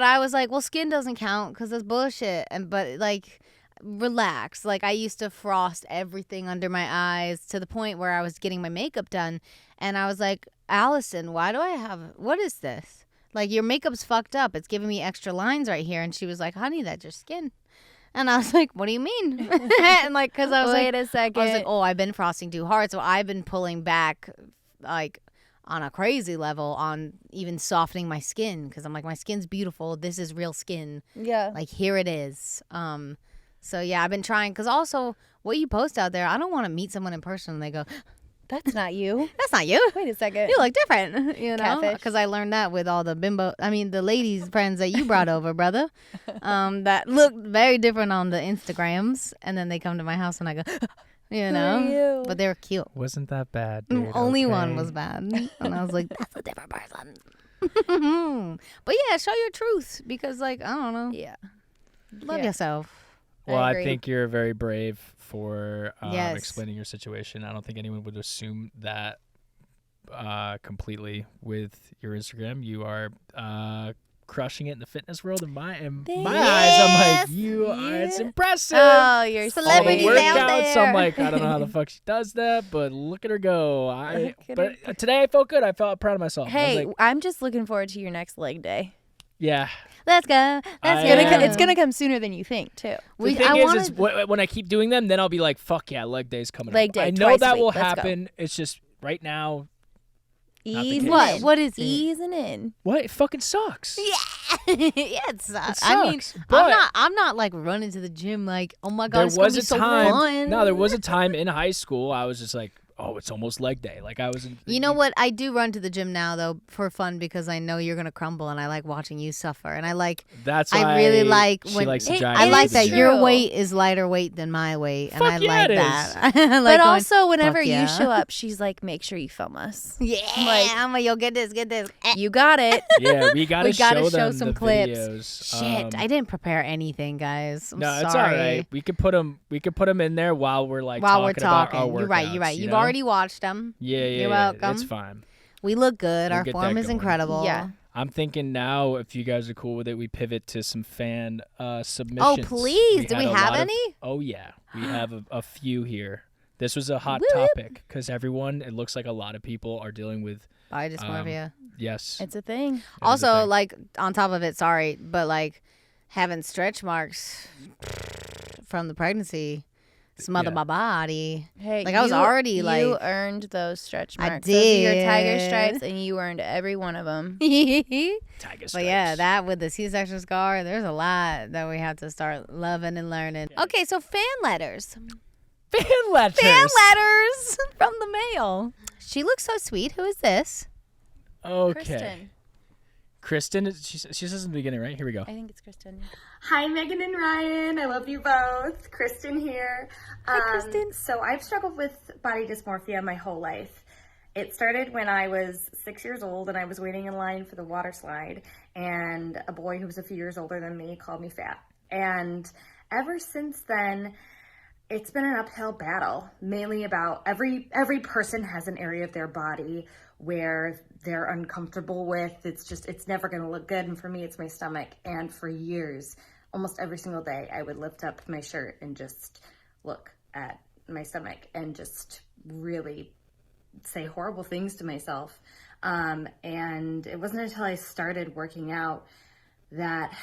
I was like, well, skin doesn't count because it's bullshit. But like, relax. Like, I used to frost everything under my eyes to the point where I was getting my makeup done, and I was like, Allison, what is this? Like, your makeup's fucked up. It's giving me extra lines right here. And she was like, honey, that's your skin. And I was like, what do you mean? And like, because I was Wait a second. I was like, oh, I've been frosting too hard. So I've been pulling back like on a crazy level on even softening my skin. Because I'm like, my skin's beautiful. This is real skin. Yeah. Like, here it is. So yeah, I've been trying. Because also what you post out there, I don't want to meet someone in person and they go, That's not you. that's not you. Wait a second. You look different, you know, Catfish. because I learned that with all the the ladies friends that you brought over, brother, that look very different on the Instagrams, and then they come to my house and I go, you know, are you? but they're cute. Wasn't that bad, dude. Only one okay? was bad, and I was like, that's a different person. But yeah, show your truth because, like, I don't know, Yeah. love Yeah. yourself. Well, I agree. think you're very brave for Yes. explaining your situation. I don't think anyone would assume that completely with your Instagram. You are crushing it in the fitness world. In my eyes, I'm like, you are. It's impressive. Oh, you're All the Celebrities out workouts, there. I'm like, I don't know how the fuck she does that, but look at her go. Look at But today I felt good. I felt proud of myself. I was Hey, like, I'm just looking forward to your next leg day. yeah. Let's go. Let's I- go. It's gonna come sooner than you think too. The thing is when I keep doing them, then I'll be like, fuck yeah, leg day's coming Leg up. day, I know twice a that week. will Let's go. happen. It's just right now, Not the Easing case. in. What is it? Easing in. what? It fucking sucks. Yeah, yeah, it sucks. It I mean, sucks, but- I'm not like running to the gym like, oh my god, There it's gonna was be a so time. fun. No, there was a time in high school I was just like, oh, it's almost leg day. Like I was. You know what? I do run to the gym now though for fun because I know you're gonna crumble, and I like watching you suffer. And I like, That's why I really like she when likes to It- drag I me like to that the gym. your true. weight is lighter weight than my weight, and Fuck I yeah, like it that. is. I like But going, also, whenever "Fuck yeah." you show up, she's like, "Make sure you film us. yeah, like- I'm like, yo, get this. You got it." Yeah, we gotta, We gotta show show them some the clips. videos. Shit, I didn't prepare anything, guys. I'm No, sorry. it's all right. We could put them. We could put them in there while we're like While we're talking about talking, our workouts. you're right. You're right. you You've know? already watched them. Yeah. You're welcome. It's fine. We look good. We'll Our get form that is going. incredible. Yeah. I'm thinking now, if you guys are cool with it, we pivot to some fan submissions. Oh, please. Do we had a have lot of- any? Oh yeah, we have a few here. This was a hot Whoop, whoop. topic because everyone, it looks like a lot of people are dealing with. Body dysmorphia. Yes. It's a thing. it is a Also, thing. like, on top of it, sorry, but like having stretch marks from the pregnancy smothered Yeah. my body. Hey, Like, I was already, you like- earned those stretch I marks. Those are your tiger did. stripes, and you earned every one of them. But Tiger yeah, stripes. that with the C-section scar, there's a lot that we have to start loving and learning. Okay, so fan letters. fan letters. Fan letters from the mail. She looks so sweet. Who is this? Okay. Kristen, she says in the beginning, right? Here we go. I think it's Kristen. Hi, Meghan and Ryan. I love you both. Kristen here. Hi, Kristen. So I've struggled with body dysmorphia my whole life. It started when I was 6 years old and I was waiting in line for the water slide, and a boy who was a few years older than me called me fat. And ever since then, it's been an uphill battle, mainly about every person has an area of their body where they're uncomfortable with. It's never going to look good. And for me, it's my stomach. And for years, almost every single day, I would lift up my shirt and just look at my stomach and just really say horrible things to myself. And it wasn't until I started working out that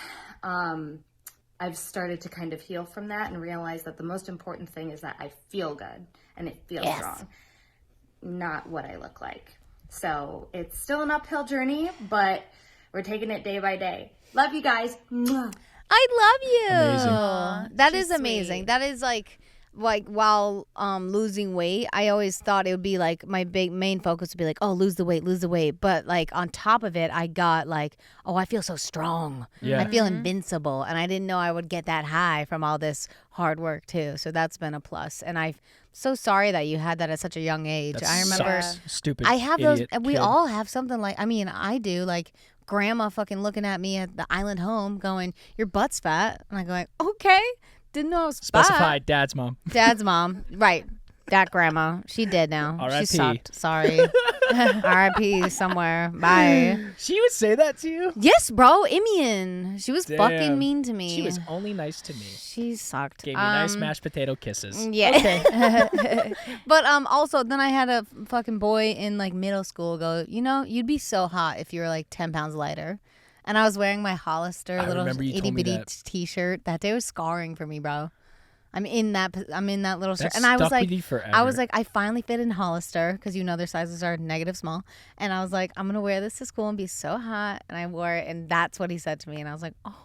I've started to kind of heal from that and realize that the most important thing is that I feel good and it feels Yes. wrong, not what I look like. So it's still an uphill journey, but we're taking it day by day. Love you guys. Mwah. I love you. Amazing. That she's is amazing. sweet. That is like while losing weight, I always thought it would be like my big main focus would be like, oh, lose the weight. But like on top of it, I got like, oh, I feel so strong. Yeah. I feel invincible, and I didn't know I would get that high from all this hard work too. So that's been a plus. And I'm so sorry that you had that at such a young age. That I remember sucks. Stupid. I have those. idiot We kid. all have something like. I mean, I do. Like grandma fucking looking at me at the island home, going, "Your butt's fat," and I go like, "Okay, didn't know I was fat." Specified dad's mom. Dad's mom, right? That grandma, she dead now. R.I.P.. She sucked. Sorry. R.I.P. somewhere. Bye. She would say that to you? Yes, bro. Imian. She was fucking Damn. mean to me. She was only nice to me. She sucked. Gave me nice mashed potato kisses. Yeah. But also then I had a fucking boy in like middle school go, you know, you'd be so hot if you were like 10 pounds lighter. And I was wearing my Hollister I little remember you itty told me bitty that. t-shirt. That day was scarring for me, bro. I'm in that little shirt, That and I was stuck like, with you forever. I finally fit in Hollister because their sizes are negative small, and I was like, I'm gonna wear this to school and be so hot, and I wore it, and that's what he said to me, and I was like, oh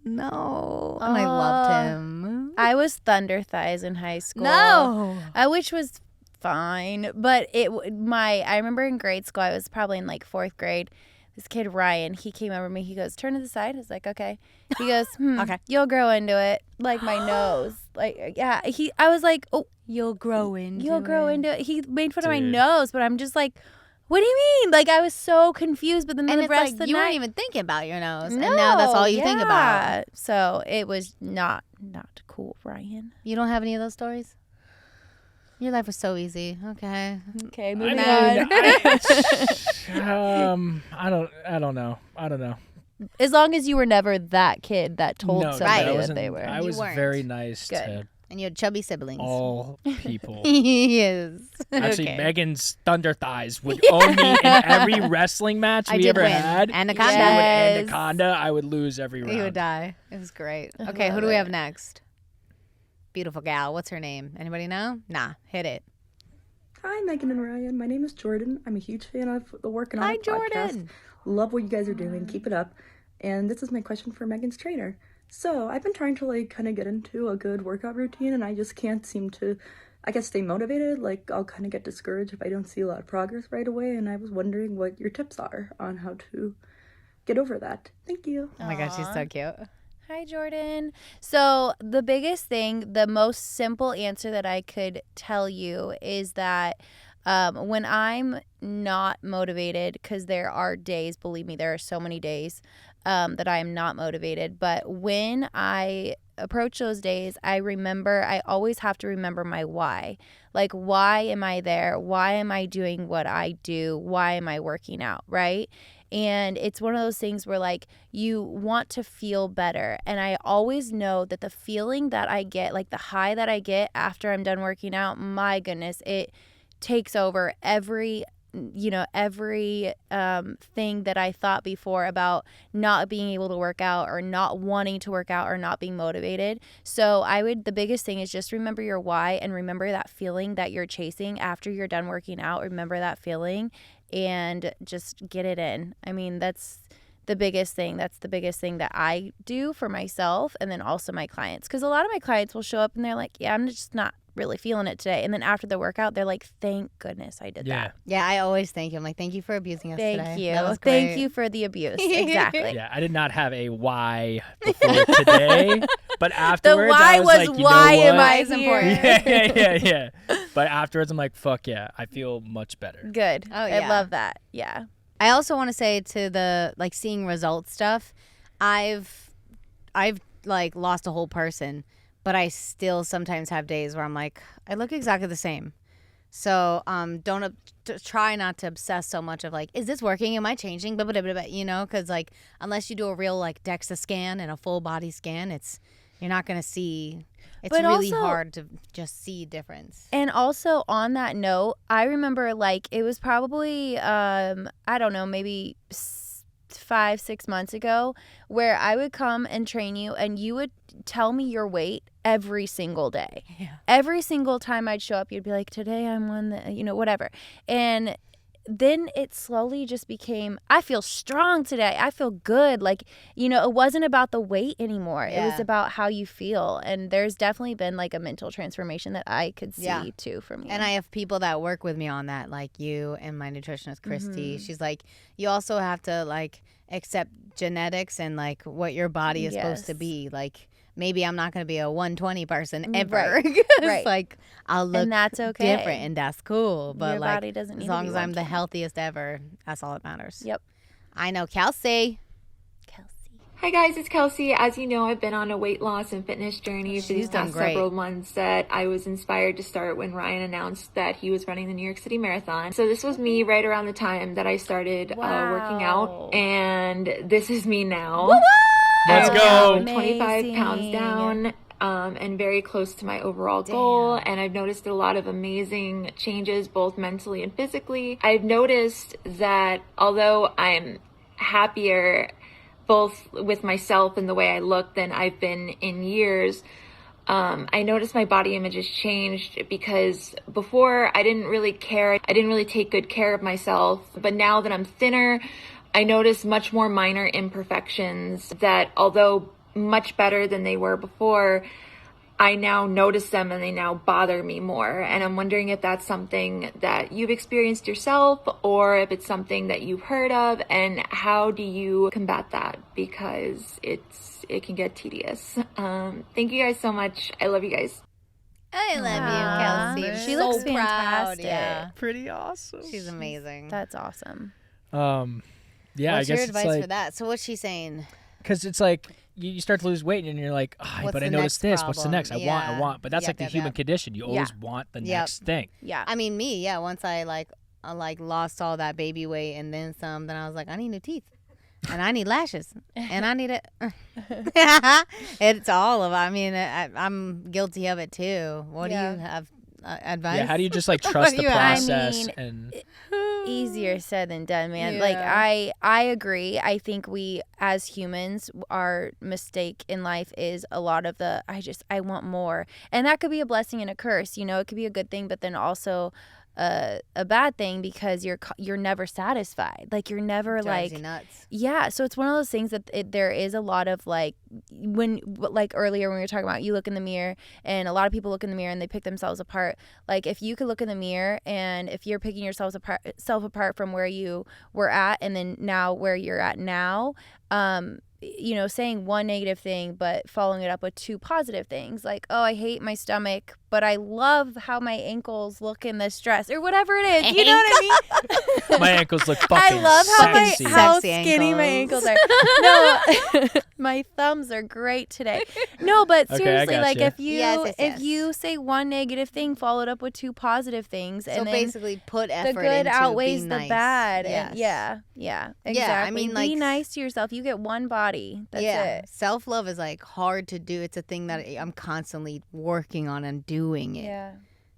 no, and I loved him. I was thunder thighs in high school. No, Which was fine, but I remember in grade school, I was probably in like 4th grade. This kid Ryan, he came over to me. He goes, "Turn to the side." I was like, "Okay." He goes, Okay. "You'll grow into it." Like my nose, like yeah. I was like, "Oh, you'll grow into it." He made fun of my Dude. nose, but I'm just like, "What do you mean?" Like I was so confused. But then And the it's rest like of the you night, weren't even thinking about your nose, and now that's all you think about. So it was not cool, Ryan. You don't have any of those stories? Your life was so easy. Okay. Okay, I moving mean, on. I don't know. As long as you were never that kid that told No, somebody I that wasn't- they were. I was weren't. very nice Good. to And you had chubby siblings. all people. Yes. Actually, Okay. Megan's thunder thighs would own me in every wrestling match I we did ever win. had. Anaconda. She would Yes. anaconda. I would lose every round. You would die. It was great. Okay, who love do we it. have next? Beautiful gal. What's her name? Anybody know? Nah, hit it. Hi, Meghan and Ryan. My name is Jordan. I'm a huge fan of the Workin On Hi, It podcast. Jordan. Love what you guys are doing. Keep it up. And this is my question for Megan's trainer. So I've been trying to kind of get into a good workout routine, and I just can't seem to, stay motivated. I'll kind of get discouraged if I don't see a lot of progress right away. And I was wondering what your tips are on how to get over that. Thank you. Oh my gosh, she's so cute. Hi, Jordan. So the biggest thing, the most simple answer that I could tell you is that when I'm not motivated, because there are days, believe me, there are so many days that I am not motivated. But when I approach those days, I always have to remember my why. Like, why am I there? Why am I doing what I do? Why am I working out, right? And it's one of those things where you want to feel better. And I always know that the feeling that I get, like the high that I get after I'm done working out, my goodness, it takes over every thing that I thought before about not being able to work out or not wanting to work out or not being motivated. So the biggest thing is just remember your why and remember that feeling that you're chasing after you're done working out. Remember that feeling and just get it in. I mean, that's the biggest thing. That's the biggest thing that I do for myself and then also my clients. Because a lot of my clients will show up and they're like, yeah, I'm just not really feeling it today. And then after the workout, they're like, thank goodness I did that. Yeah, I always thank you. I'm like, thank you for abusing us today. Thank you. That was Thank great. you for the abuse. Exactly. Yeah, I did not have a why before today, but afterwards why I was was, like, you why know am what? I It's here? important. Yeah. But afterwards, I'm like, fuck yeah, I feel much better. Good. Oh, yeah. I love that. Yeah. I also want to say to the seeing results stuff, I've lost a whole person, but I still sometimes have days where I'm like, I look exactly the same. So try not to obsess so much of is this working? Am I changing? Because unless you do a real DEXA scan and a full body scan, you're not gonna see. It's But really also- hard to just see difference. And also on that note, I remember it was probably, I don't know, maybe 5-6 months ago where I would come and train you and you would tell me your weight every single day. Yeah. Every single time I'd show up, you'd be like, today I'm on the, whatever. And then it slowly just became, I feel strong today. I feel good. It wasn't about the weight anymore. It was Yeah. about how you feel. And there's definitely been a mental transformation that I could see Yeah. too from you. And I have people that work with me on that, like you and my nutritionist, Christy. Mm-hmm. She's like, you also have to accept genetics and what your body is supposed to Yes. be. Maybe I'm not going to be a 120 person ever. Right. 'Cause, Right. I'll look and that's okay. different and that's cool. But Your body doesn't need as to long be as I'm the 120. healthiest ever, that's all that matters. Yep. I know Kelsey. Hi guys, it's Kelsey. As you know, I've been on a weight loss and fitness journey for She's these done past great. several months that I was inspired to start when Ryan announced that he was running the New York City Marathon. So this was me right around the time that I started working Wow. out, and this is me now. Let's I'm go. now 25 pounds Amazing. down. And very close to my overall goal. And I've noticed a lot of amazing changes, both mentally and physically. I've noticed that although I'm happier, both with myself and the way I look than I've been in years. I noticed my body image has changed because before I didn't really care. I didn't really take good care of myself. But now that I'm thinner, I notice much more minor imperfections that, although much better than they were before, I now notice them and they now bother me more. And I'm wondering if that's something that you've experienced yourself or if it's something that you've heard of, and how do you combat that? Because it can get tedious. Thank you guys so much. I love you guys. I love you, Kelsey. She So looks proud. fantastic. Yeah. Pretty awesome. She's amazing. That's awesome. Yeah, What's I guess your it's advice like, for that? So what's she saying? because it's like you start to lose weight and you're like, oh, What's but I the noticed next this. What's the problem? next? I Yeah. want. But that's Yep, like the yep, human yep. condition. You always want the Yep. next thing. Yeah. I mean, me, yeah. Once I lost all that baby weight and then some, then I was like, I need new teeth. And I need lashes. And I need it. It's all of it. I mean, I'm guilty of it too. What do you have advice? Yeah, how do you just like trust the you have? process? I and Easier said than done, man. Yeah. Like I agree. I think we as humans, our mistake in life is a lot of the I want more. And that could be a blessing and a curse. You know, it could be a good thing, but then also a bad thing because you're never satisfied. Like you're never Drives like you nuts. Yeah, so it's one of those things that there is a lot of like earlier when we were talking about you look in the mirror, and a lot of people look in the mirror and they pick themselves apart. Like if you could look in the mirror and if you're picking yourself apart from where you were at and then now where you're at now, you know, saying one negative thing but following it up with two positive things, like, oh, I hate my stomach, but I love how my ankles look in this dress, or whatever it is. You know what I mean? my ankles look fucking I love sexy. how Sexy skinny my ankles. ankles are. No, my thumbs are great today. No, but Okay, I seriously, like gotcha. if you Yes. if you say one negative thing followed up with two positive things, So and then basically put the effort good into outweighs being the nice. bad. Yes. And yeah, exactly. Yeah, I mean, be like- nice to yourself. You get one body. That's it. Self-love is like hard to do. It's a thing that I'm constantly working on and doing it. Yeah.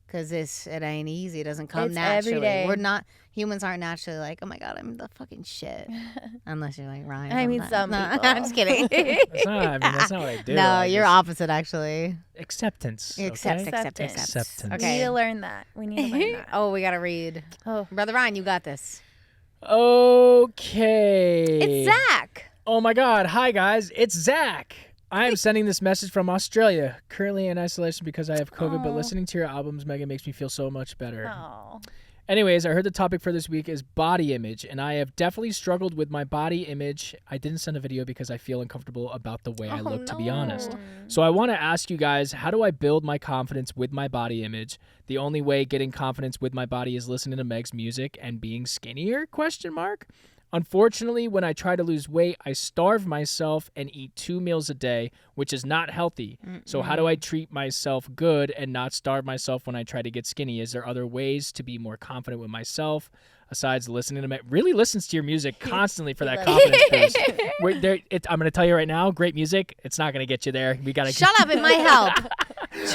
Because it ain't easy. It doesn't come It's every naturally. day. Humans aren't naturally like, oh my God, I'm the fucking shit. Unless you're like Ryan. I mean, sometimes. some No, people. I'm just kidding. That's not what I do. No, I you're just- opposite actually. acceptance. Accept. Okay? Acceptance. We Okay. need to learn that. We need to learn that. Oh, we gotta read. Oh. Brother Ryan, you got this. Okay. It's Zach. Oh my God. Hi, guys. It's Zach. I am sending this message from Australia, currently in isolation because I have COVID, but listening to your albums, Megan, makes me feel so much better. Oh. Anyways, I heard the topic for this week is body image, and I have definitely struggled with my body image. I didn't send a video because I feel uncomfortable about the way I look, to be honest. So I want to ask you guys, how do I build my confidence with my body image? The only way getting confidence with my body is listening to Meg's music and being skinnier? ? Unfortunately, when I try to lose weight, I starve myself and eat 2 meals a day, which is not healthy. So how do I treat myself good and not starve myself when I try to get skinny? Is there other ways to be more confident with myself besides listening to Meg? Really listens to your music constantly for that confidence boost. I'm going to tell you right now, great music. It's not going to get you there. We got to Shut up. It might help.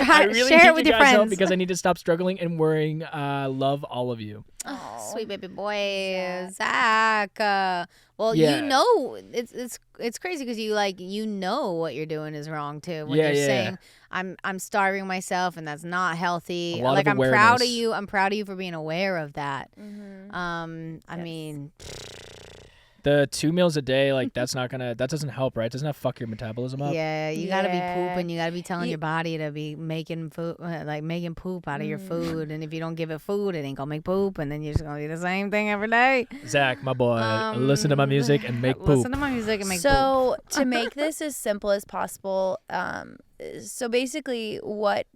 I really Share need it with you your guys help friends. because I need to stop struggling and worrying. Love all of you. Oh, sweet baby boy, Zach. Well, Yeah. you know, it's crazy because you know what you're doing is wrong too. When Yeah, you're yeah. saying I'm starving myself and that's not healthy. A lot Like of I'm proud of awareness. you. I'm proud of you for being aware of that. Mm-hmm. I mean, The 2 meals a day, like that doesn't help, right? Doesn't that fuck your metabolism up? yeah, you gotta be Yeah. pooping. You gotta be telling You- your body to be making food, like making poop out of your food. And if you don't give it food, it ain't gonna make poop. And then you're just gonna do the same thing every day. Zach, my boy, listen to my music and make poop. Listen to my music and make poop. So to make this as simple as possible, so basically what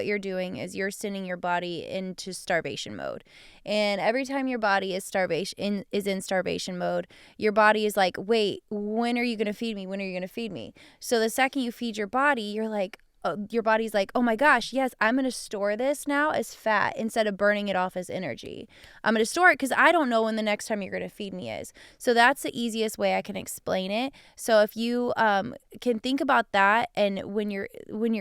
you're doing is you're sending your body into starvation mode. And every time your body is in starvation mode, your body is like, wait, when are you going to feed me? When are you going to feed me? So the second you feed your body, you're like, your body's like, oh my gosh, yes, I'm going to store this now as fat instead of burning it off as energy. I'm going to store it because I don't know when the next time you're going to feed me is. So that's the easiest way I can explain it. So if you can think about that, and when you're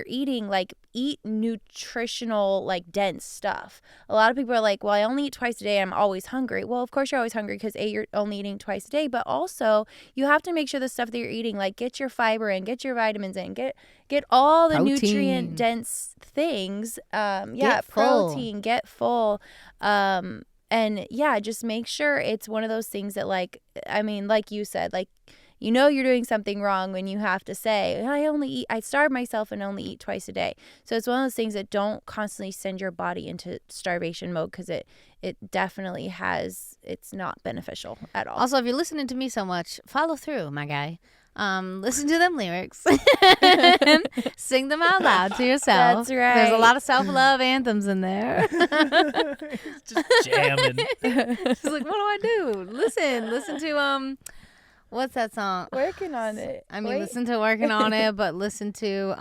eating, like eat nutritional, like dense stuff. A lot of people are like, well, I only eat twice a day and I'm always hungry. Well, of course you're always hungry because you're only eating twice a day, but also you have to make sure the stuff that you're eating, like get your fiber in, get your vitamins in, get all the Protein. nutrient dense things. Get full. Protein, get full. And yeah, just make sure it's one of those things that, like, I mean, like you said, like, you know you're doing something wrong when you have to say, I starve myself and only eat twice a day. So it's one of those things that don't constantly send your body into starvation mode, because it definitely it's not beneficial at all. Also, if you're listening to me so much, follow through, my guy. Listen to them lyrics. Sing them out loud to yourself. That's right. There's a lot of self-love anthems in there. Just jamming. She's like, what do I do? Listen to what's that song? Working on it. I mean, listen to Working On It, but listen to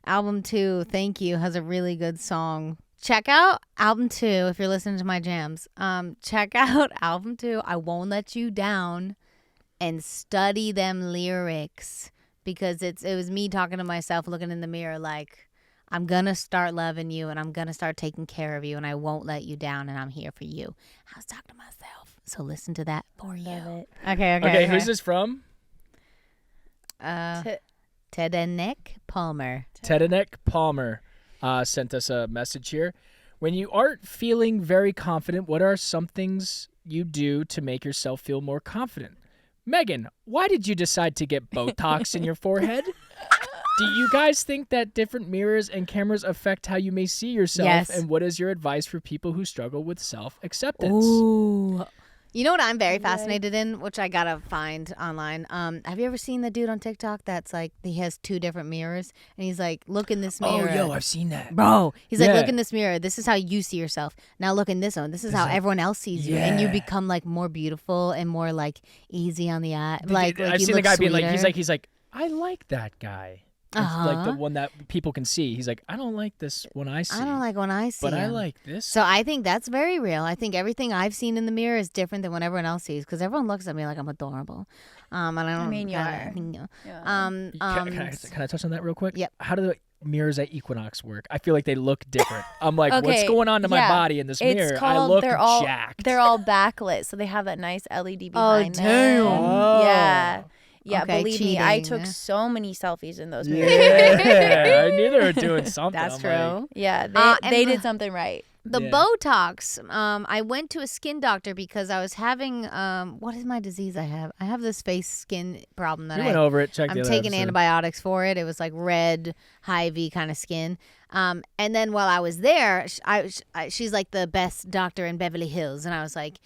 album 2, Thank You, has a really good song. Check out album 2 if you're listening to my jams. Check out album 2, I Won't Let You Down, and study them lyrics, because it was me talking to myself, looking in the mirror like, I'm going to start loving you and I'm going to start taking care of you and I won't let you down and I'm here for you. I was talking to myself. So listen to that for you. Love it. Okay. Who's this from? Tedenek Palmer. Tedenek Palmer sent us a message here. When you aren't feeling very confident, what are some things you do to make yourself feel more confident? Meghan, why did you decide to get Botox in your forehead? Do you guys think that different mirrors and cameras affect how you may see yourself? Yes. And what is your advice for people who struggle with self-acceptance? Ooh. You know what I'm very fascinated in, which I gotta find online? Have you ever seen the dude on TikTok that's like, he has 2 different mirrors and he's like, look in this mirror. Oh, yo, I've seen that. Bro, he's like, Yeah. look in this mirror. This is how you see yourself. Now look in this one. This is how everyone else sees you. And you Yeah. become like more beautiful and more like easy on the eye. Like I've you seen the look guy sweeter. being like, he's like, I like that guy. It's like the one that people can see. He's like, I don't like this one I see. I don't like when I see But I him. like this. So I think that's very real. I think everything I've seen in the mirror is different than what everyone else sees, because everyone looks at me like I'm adorable. And I don't. I mean, you are. Can I touch on that real quick? Yep. How do the mirrors at Equinox work? I feel like they look different. I'm like, what's Okay, going on to my yeah. body in this mirror? It's I called, look they're all jacked. They're all backlit, so they have that nice LED behind them. damn. Oh. Yeah. Yeah, Okay, believe me, I cheating. took so many selfies in those mirrors. Yeah, I knew they were doing something. That's I'm true. like, Yeah, And they did something right. The Yeah. Botox, I went to a skin doctor because I was having, what is my disease I have? I have this face skin problem that you went over it. Check I'm the other taking episode. antibiotics for it. It was like red, high-V kind of skin. And then while I was there, she's like the best doctor in Beverly Hills. And I was like,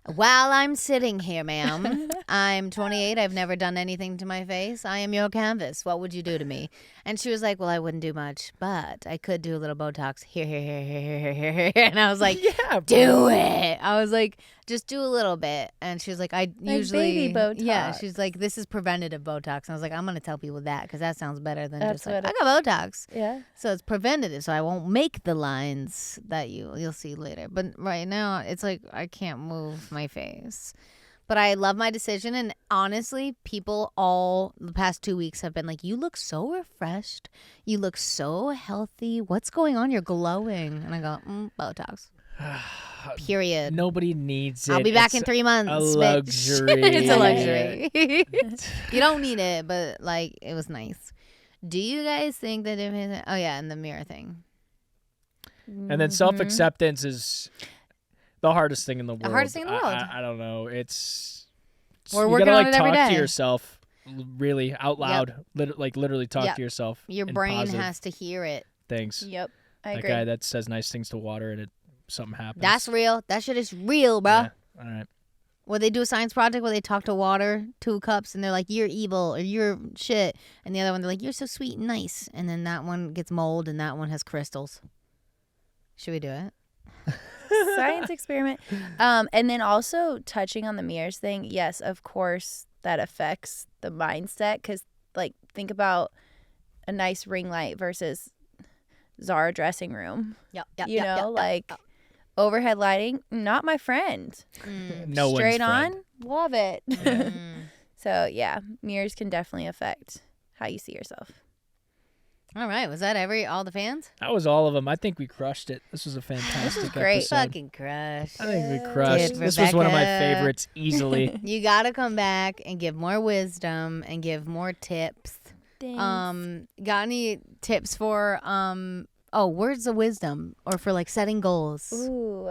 while I'm sitting here, ma'am, I'm 28. I've never done anything to my face. I am your canvas. What would you do to me? And she was like, well, I wouldn't do much, but I could do a little Botox here. And I was like, Yeah, do it. I was like, just do a little bit. And she was like, I usually. baby Botox. Yeah, she's like, this is preventative Botox. And I was like, I'm going to tell people that because that sounds better than That's just like, what I got Botox. Yeah. So it's preventative, so I won't make the lines that you'll see later. But right now, it's like I can't move my face. But I love my decision, and honestly, people all the past 2 weeks have been like, you look so refreshed. You look so healthy. What's going on? You're glowing. And I go, Botox. Period. Nobody needs it. I'll be back It's in 3 months. a bitch. luxury. It's a luxury. You don't need it, but like, it was nice. Do you guys think that oh yeah, and the mirror thing. And then self-acceptance is the hardest thing in the world. hardest thing in the world. I don't know. It's We're you working gotta, on like, it every talk day. to yourself really out loud. Literally talk Yep. to yourself. Your in brain positive has to hear it. things. Yep. I That agree. guy that says nice things to water and something happens. That's real. That shit is real, bro. Yeah. All right. Where they do a science project where they talk to water, 2 cups, and they're like, you're evil or you're shit. And the other one, they're like, you're so sweet and nice. And then that one gets mold and that one has crystals. Should we do it? Science experiment. And then also touching on the mirrors thing. Yes, of course, that affects the mindset. Because, like, think about a nice ring light versus Zara dressing room. Yep. You know, like overhead lighting, not my friend. No one's Straight friend. on, love it. So, yeah, mirrors can definitely affect how you see yourself. All right. Was that all the fans? That was all of them. I think we crushed it. This was a fantastic great. episode. Fucking crush. I think we crushed. Dude, This was one of my Rebecca. favorites easily. You gotta come back and give more wisdom and give more tips. Thanks. Got any tips for words of wisdom or for like setting goals? Ooh,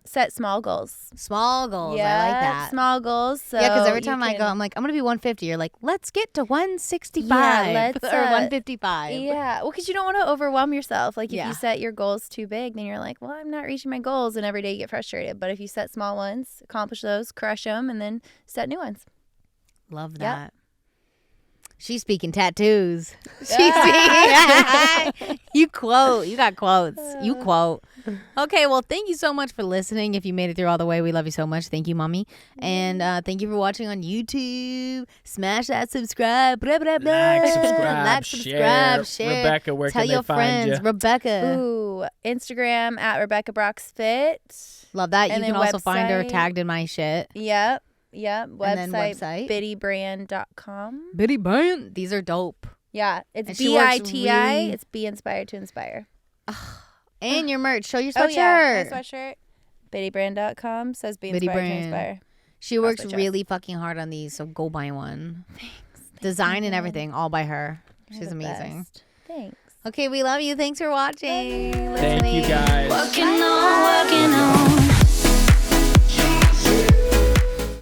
set small goals. Small goals. Yeah, I like that. small goals. So Yeah, because every you time I can- go, I'm like, I'm gonna be 150. You're like, let's get to 165 Yeah, let's, or 155. Yeah, well, because you don't want to overwhelm yourself. Like, if Yeah. you set your goals too big, then you're like, well, I'm not reaching my goals, and every day you get frustrated. But if you set small ones, accomplish those, crush them, and then set new ones. Love Yep. that. She's speaking tattoos. She's speaking. You quote. You got quotes. You quote. Okay, well, thank you so much for listening. If you made it through all the way, we love you so much. Thank you, Mommy. And thank you for watching on YouTube. Smash that subscribe. Blah, blah, blah. Like, subscribe, Like, share. share. Rebecca, where Tell can your they find friends. you? Rebecca. Ooh, Instagram at Rebecca Brox Fit. Love that. And You can then also find her website. tagged in my shit. Yep. And then Website, website. bittybrand.com. Bitty Brand. These are dope. Yeah, it's And she works BITI. really- It's Be Inspired to Inspire. And your merch. Show your Oh, sweatshirt. yeah, my sweatshirt. bittybrand.com says Be Bitty Inspired to Brand. Inspire. She Cross works my chest. really fucking hard on these, so go buy one. Design and everything, all by her. You're She's the amazing. best. Thanks. Okay, we love you. Thanks for watching. Thank you guys. Working on